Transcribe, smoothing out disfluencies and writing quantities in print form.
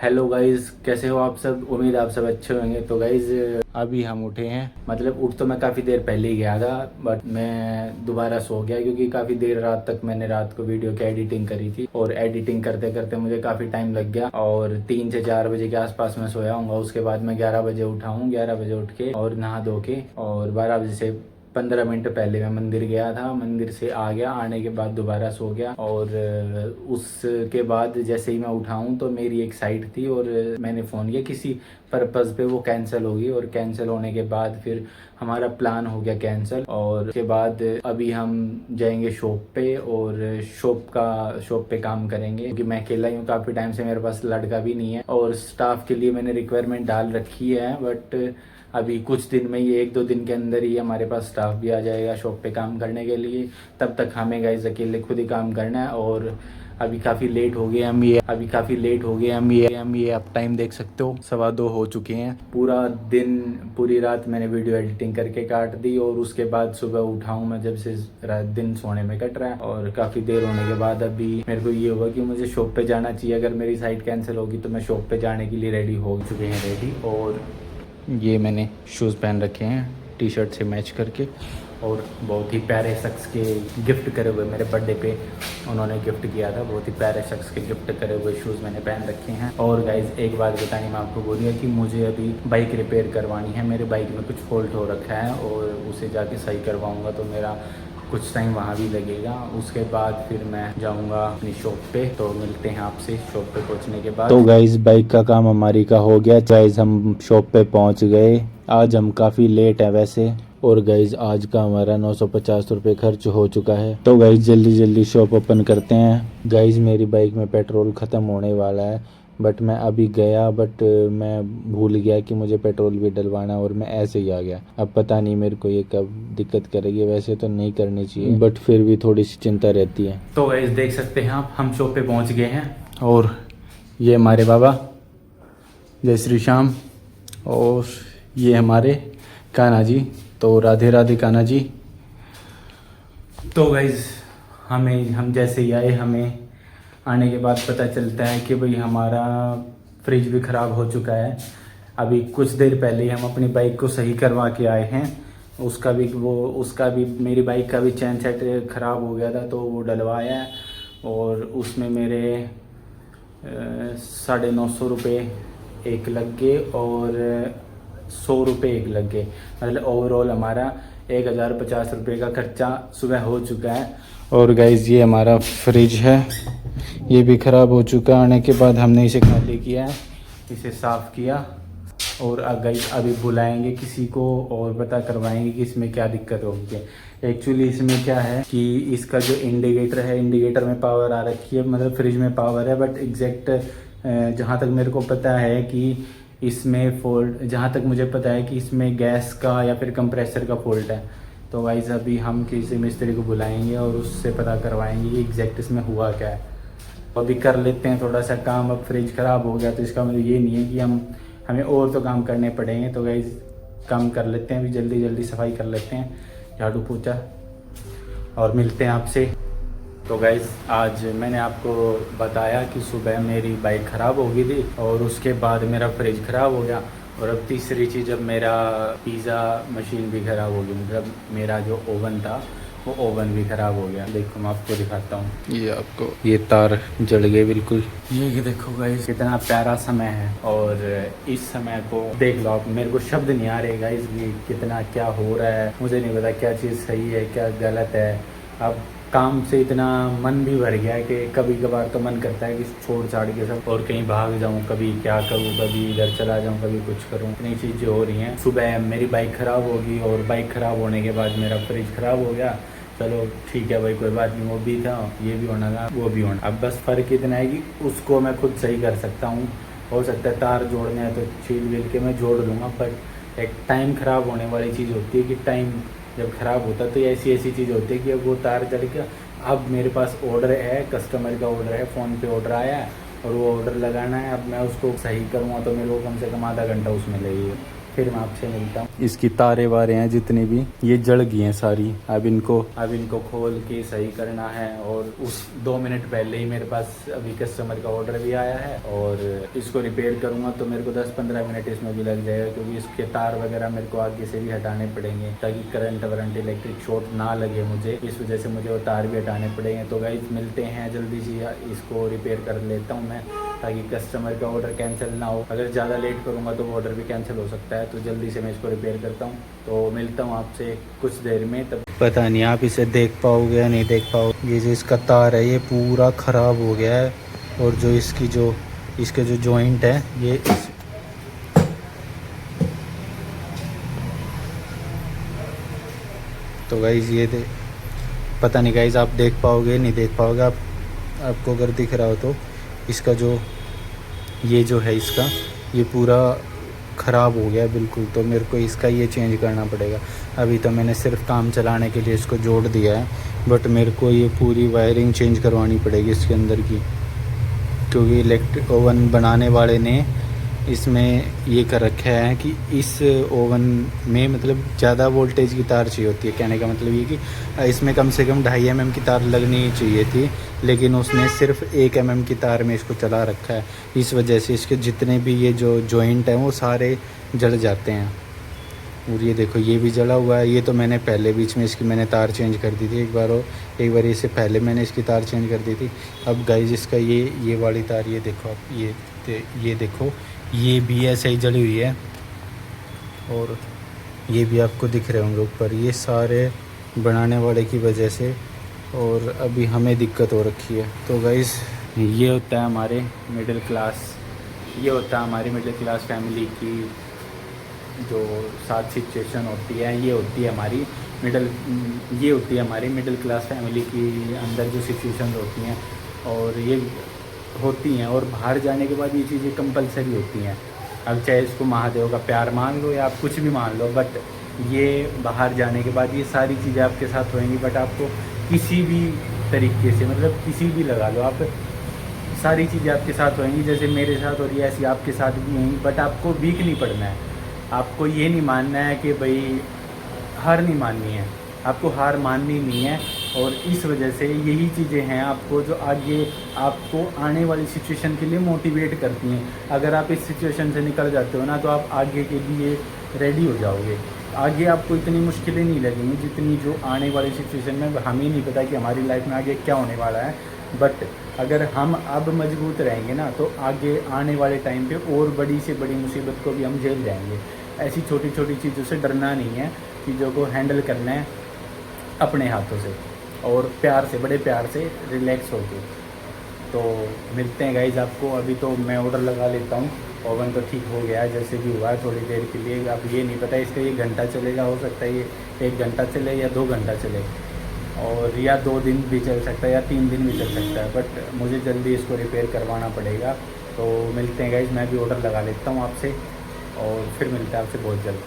Hello guys, कैसे हो आप सब। उम्मीद आप सब अच्छे होंगे। तो गाइज अभी हम उठे हैं, मतलब उठ तो मैं काफ़ी देर पहले ही गया था, बट मैं दोबारा सो गया क्योंकि काफ़ी देर रात तक मैंने रात को वीडियो की एडिटिंग करी थी और एडिटिंग करते करते मुझे काफ़ी टाइम लग गया और 3 से 4 बजे के आसपास मैं सोया हूँ। उसके बाद मैं 11 बजे उठा हूँ। 11 बजे उठ के और नहा धो के और 12 बजे से 15 मिनट पहले मैं मंदिर गया था। मंदिर से आ गया, आने के बाद दोबारा सो गया और उसके बाद जैसे ही मैं उठा हूँ तो मेरी एक साइट थी और मैंने फ़ोन किया किसी पर्पज़ पे, वो कैंसिल होगी और कैंसिल होने के बाद फिर हमारा प्लान हो गया कैंसिल। और उसके बाद अभी हम जाएंगे शॉप पे और शॉप पे काम करेंगे क्योंकि मैं अकेला ही हूँ। काफ़ी टाइम से मेरे पास लड़का भी नहीं है और स्टाफ के लिए मैंने रिक्वायरमेंट डाल रखी है, बट अभी कुछ दिन में ही 1-2 दिन के अंदर ही हमारे पास स्टाफ भी आ जाएगा शॉप पे काम करने के लिए। तब तक हमें गाइस अकेले खुद ही काम करना है। और अभी काफ़ी लेट हो गए हम ये आप टाइम देख सकते हो, 2:15 हो चुके हैं। पूरा दिन पूरी रात मैंने वीडियो एडिटिंग करके काट दी और उसके बाद सुबह उठा हूँ मैं, जब से रात दिन सोने में कट रहा है और काफ़ी देर होने के बाद अभी मेरे को ये हुआ कि मुझे शॉप पे जाना चाहिए। अगर मेरी साइट कैंसिल होगी तो मैं शॉप पे जाने के लिए रेडी हो चुके हैं रेडी। और ये मैंने शूज़ पहन रखे हैं टी शर्ट से मैच करके और बहुत ही प्यारे शख्स के गिफ्ट करे हुए, मेरे बर्थडे पे उन्होंने गिफ्ट किया था। बहुत ही प्यारे शख्स के गिफ्ट करे हुए शूज़ मैंने पहन रखे हैं। और गाइज एक बात बतानी मैं आपको बोली है कि मुझे अभी बाइक रिपेयर करवानी है। मेरे बाइक में कुछ फॉल्ट हो रखा है और उसे जाके सही करवाऊँगा तो मेरा कुछ टाइम वहाँ भी लगेगा। उसके बाद फिर मैं जाऊँगा अपनी शॉप पे। तो मिलते हैं आपसे शॉप पे पहुँचने के बाद। तो गाइज बाइक का काम हमारी का हो गया। गाइज हम शॉप पे पहुंच गए। आज हम काफ़ी लेट है वैसे। और गाइज आज का हमारा 950 रुपये खर्च हो चुका है। तो गाइज जल्दी जल्दी शॉप ओपन करते हैं। गाइज मेरी बाइक में पेट्रोल ख़त्म होने वाला है, बट मैं अभी गया बट मैं भूल गया कि मुझे पेट्रोल भी डलवाना और मैं ऐसे ही आ गया। अब पता नहीं मेरे को ये कब दिक्कत करेगी। वैसे तो नहीं करनी चाहिए बट फिर भी थोड़ी सी चिंता रहती है। तो गाइज देख सकते हैं आप, हम शॉप पे पहुँच गए हैं और ये हमारे बाबा जय श्री श्याम और ये हमारे कान्हा जी। तो राधे राधे कान्हा जी। तो गाइज हम जैसे ही आए, हमें आने के बाद पता चलता है कि भाई हमारा फ्रिज भी ख़राब हो चुका है। अभी कुछ देर पहले ही हम अपनी बाइक को सही करवा के आए हैं। उसका भी मेरी बाइक का भी चैन सेट ख़राब हो गया था तो वो डलवाया है और उसमें मेरे 950 रुपये एक लग गए और 100 रुपये एक लग गए। मतलब ओवरऑल हमारा 1050 रुपये का खर्चा सुबह हो चुका है। और गाइज ये हमारा फ्रिज है, ये भी ख़राब हो चुका। आने के बाद हमने इसे खाली किया है, इसे साफ़ किया और गाइस अभी बुलाएंगे किसी को और पता करवाएंगे कि इसमें क्या दिक्कत होगी। एक्चुअली इसमें क्या है कि इसका जो इंडिकेटर में पावर आ रखी है, मतलब फ्रिज में पावर है, बट एग्जैक्ट जहाँ तक मेरे को पता है कि इसमें फॉल्ट, जहाँ तक मुझे पता है कि इसमें गैस का या फिर कंप्रेसर का फॉल्ट है। तो गाइस अभी हम किसी मिस्त्री को बुलाएंगे और उससे पता करवाएंगे कि एग्जैक्ट इसमें हुआ क्या है। अभी कर लेते हैं थोड़ा सा काम। अब फ्रिज ख़राब हो गया तो इसका मतलब ये नहीं है कि हमें और तो काम करने पड़ेंगे। तो गाइस काम कर लेते हैं, अभी जल्दी जल्दी सफाई कर लेते हैं, झाड़ू पोछा, और मिलते हैं आपसे। तो गाइस आज मैंने आपको बताया कि सुबह मेरी बाइक ख़राब हो गई थी और उसके बाद मेरा फ्रिज ख़राब हो गया और अब तीसरी चीज़, अब मेरा पिज़्ज़ा मशीन भी ख़राब हो गई। मतलब मेरा जो ओवन था वो ओवन भी ख़राब हो गया। देखो मैं आपको दिखाता हूँ, ये तार जल गए बिल्कुल। ये देखो गाइस कितना प्यारा समय है और इस समय को देख लो आप। मेरे को शब्द नहीं आ रहे गाइस ये कितना क्या हो रहा है। मुझे नहीं पता क्या चीज़ सही है क्या गलत है। अब काम से इतना मन भी भर गया है कि कभी कभार तो मन करता है कि छोड़ छाड़ के सब और कहीं भाग जाऊं, कभी क्या करूं, कभी इधर चला जाऊं, कभी कुछ करूं। इतनी चीज़ें हो रही हैं। सुबह मेरी बाइक ख़राब होगी और बाइक ख़राब होने के बाद मेरा फ्रिज ख़राब हो गया। चलो ठीक है भाई, कोई बात नहीं, वो भी था, ये भी होना था, वो भी होना। अब बस फ़र्क इतना है कि उसको मैं खुद सही कर सकता हूँ। हो सकता है तार जोड़ने है तो छील विल के मैं जोड़ लूँगा, पर एक टाइम ख़राब होने वाली चीज़ होती है कि टाइम जब ख़राब होता है तो ऐसी चीज़ होती है कि अब वो तार जल गया। अब मेरे पास ऑर्डर है, कस्टमर का ऑर्डर है, फ़ोन पे ऑर्डर आया है और वो ऑर्डर लगाना है। अब मैं उसको सही करूँगा तो मेरे को कम से कम आधा घंटा उसमें लगेगा। फिर मैं आपसे मिलता हूँ। इसकी तारे वारे हैं जितनी भी, ये जल गई हैं सारी। अब इनको खोल के सही करना है। और उस 2 मिनट पहले ही मेरे पास अभी कस्टमर का ऑर्डर भी आया है, और इसको रिपेयर करूँगा तो मेरे को 10-15 मिनट इसमें भी लग जाएगा, क्योंकि इसके तार वगैरह मेरे को आगे से भी हटाने पड़ेंगे ताकि करंट वरंट इलेक्ट्रिक शॉर्ट ना लगे मुझे। इस वजह से मुझे वो तार भी हटाने पड़ेंगे। तो गाइस मिलते हैं जल्दी से, इसको रिपेयर कर लेता हूँ मैं, ताकि कस्टमर का ऑर्डर कैंसिल ना हो। अगर ज़्यादा लेट करूँगा तो वो ऑर्डर भी कैंसिल हो सकता है। तो जल्दी से मैं इसको रिपेयर करता हूँ, तो मिलता हूँ आपसे कुछ देर में। तब पता नहीं आप इसे देख पाओगे या नहीं देख पाओगे। ये जो इसका तार है ये पूरा ख़राब हो गया है, और जो इसके जो जॉइंट है ये तो गाइस पता नहीं गाइस आप देख पाओगे नहीं देख पाओगे। आपको अगर दिख रहा हो तो इसका जो है इसका ये पूरा ख़राब हो गया बिल्कुल। तो मेरे को इसका ये चेंज करना पड़ेगा। अभी तो मैंने सिर्फ काम चलाने के लिए इसको जोड़ दिया है, बट मेरे को ये पूरी वायरिंग चेंज करवानी पड़ेगी इसके अंदर की, क्योंकि इलेक्ट्रिक ओवन बनाने वाले ने इसमें ये कर रखा है कि इस ओवन में मतलब ज़्यादा वोल्टेज की तार चाहिए होती है। कहने का मतलब ये कि इसमें कम से कम 2.5 mm की तार लगनी ही चाहिए थी, लेकिन उसने सिर्फ 1 mm की तार में इसको चला रखा है। इस वजह से इसके जितने भी ये जो जॉइंट हैं वो सारे जल जाते हैं। और ये देखो ये भी जला हुआ है। ये तो मैंने पहले बीच में इसकी मैंने तार चेंज कर दी थी एक बार इससे पहले मैंने इसकी तार चेंज कर दी थी। अब गाइस इसका ये वाली तार ये देखो आप, ये देखो ये भी ऐसे ही जली हुई है, और ये भी आपको दिख रहे होंगे ऊपर। ये सारे बनाने वाले की वजह से, और अभी हमें दिक्कत हो रखी है। तो गाइस ये होता है हमारे मिडिल क्लास फैमिली की जो साथ सिचुएशन होती है। ये होती है हमारी मिडिल क्लास फैमिली की अंदर जो सिचुएशन होती हैं, और ये होती हैं। और बाहर जाने के बाद ये चीज़ें कंपलसरी होती हैं। अब चाहे इसको महादेव का प्यार मान लो या आप कुछ भी मान लो, बट ये बाहर जाने के बाद ये सारी चीज़ें आपके साथ होंगी। बट आपको किसी भी तरीके से, मतलब किसी भी लगा लो आप, सारी चीज़ें आपके साथ होंगी। जैसे मेरे साथ हो रही है ऐसी आपके साथ भी होंगी। बट आपको वीक नहीं पड़ना है। आपको ये नहीं मानना है कि भाई हार नहीं माननी है, आपको हार माननी नहीं है। और इस वजह से यही चीज़ें हैं आपको जो आगे आपको आने वाली सिचुएशन के लिए मोटिवेट करती हैं। अगर आप इस सिचुएशन से निकल जाते हो ना, तो आप आगे के लिए रेडी हो जाओगे। आगे आपको इतनी मुश्किलें नहीं लगेंगी जितनी जो आने वाली सिचुएशन में। हमें नहीं पता कि हमारी लाइफ में आगे क्या होने वाला है, बट अगर हम अब मजबूत रहेंगे ना, तो आगे आने वाले टाइम पे और बड़ी से बड़ी मुसीबत को भी हम झेल जाएंगे। ऐसी छोटी छोटी चीज़ों से डरना नहीं है, चीज़ों को हैंडल करना है अपने हाथों से, और प्यार से, बड़े प्यार से, रिलैक्स होके। तो मिलते हैं गाइज आपको। अभी तो मैं ऑर्डर लगा लेता हूँ। ओवन तो ठीक हो गया है जैसे भी हुआ है, थोड़ी देर के लिए। अब ये नहीं पता इसका 1 घंटा चलेगा, हो सकता है ये 1 घंटा चले या 2 घंटा चले, और या 2 दिन भी चल सकता है या 3 दिन भी चल सकता है। बट मुझे जल्दी इसको रिपेयर करवाना पड़ेगा। तो मिलते हैं गाइज, मैं भी ऑर्डर लगा लेता हूँ आपसे, और फिर मिलता है आपसे बहुत जल्द।